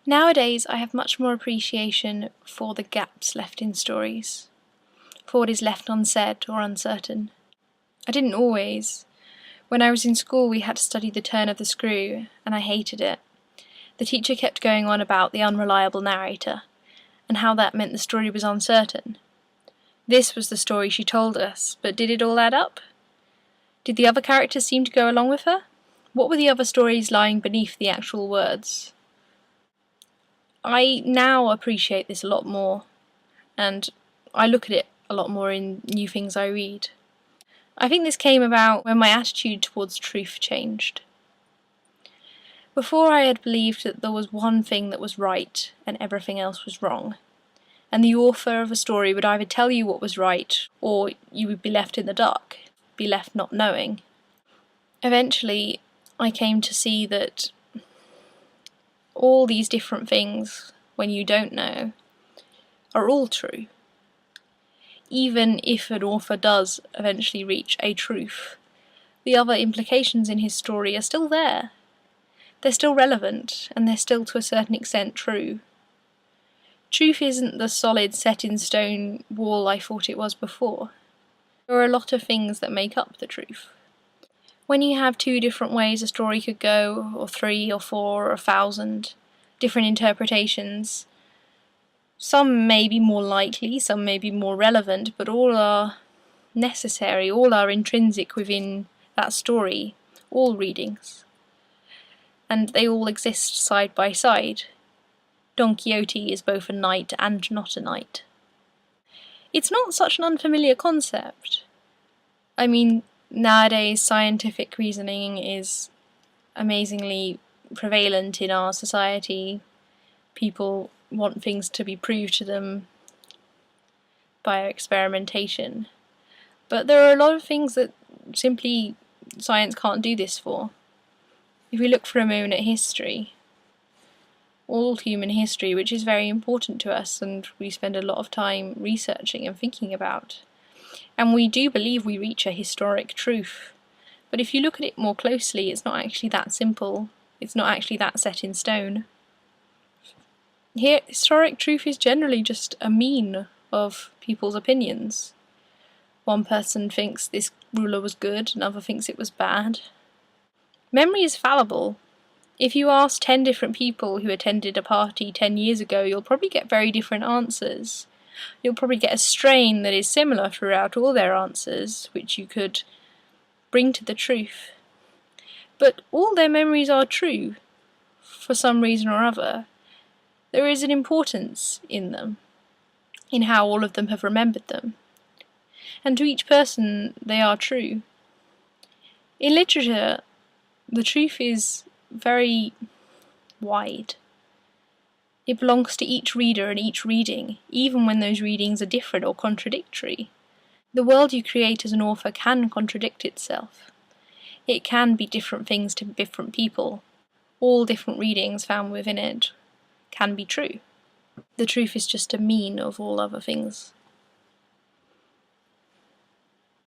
Nowadays, I have much more appreciation for the gaps left in stories, for what is left unsaid or uncertain. I didn't always. When I was in school, we had to study the turn of the screw, and I hated it. The teacher kept going on about the unreliable narrator, and how that meant the story was uncertain. This was the story she told us, but did it all add up? Did the other characters seem to go along with her? What were the other stories lying beneath the actual words? I now appreciate this a lot more, and I look at it a lot more in new things I read. I think this came about when my attitude towards truth changed. Before, I had believed that there was one thing that was right and everything else was wrong, and the author of a story would either tell you what was right, or you would be left in the dark, be left not knowing. Eventually, I came to see that all these different things, when you don't know, are all true. Even if an author does eventually reach a truth, the other implications in his story are still there. They're still relevant, and they're still to a certain extent true. Truth isn't the solid set-in-stone wall I thought it was before. There are a lot of things that make up the truth. When you have 2 different ways a story could go, or 3 or 4 or 1,000 different interpretations, some may be more likely, some may be more relevant, but all are necessary, all are intrinsic within that story, all readings. And they all exist side by side. Don Quixote is both a knight and not a knight. It's not such an unfamiliar concept. I mean, nowadays scientific reasoning is amazingly prevalent in our society. People want things to be proved to them by experimentation. But there are a lot of things that simply science can't do this for. If we look for a moment at history, all human history, which is very important to us and we spend a lot of time researching and thinking about, and we do believe we reach a historic truth. But if you look at it more closely, it's not actually that simple. It's not actually that set in stone. Here, historic truth is generally just a mean of people's opinions. One person thinks this ruler was good, another thinks it was bad. Memory is fallible. If you ask 10 different people who attended a party 10 years ago, you'll probably get very different answers. You'll probably get a strain that is similar throughout all their answers, which you could bring to the truth. But all their memories are true, for some reason or other. There is an importance in them, in how all of them have remembered them. And to each person, they are true. In literature, the truth is very wide. It belongs to each reader and each reading, even when those readings are different or contradictory. The world you create as an author can contradict itself. It can be different things to different people. All different readings found within it can be true. The truth is just a mean of all other things.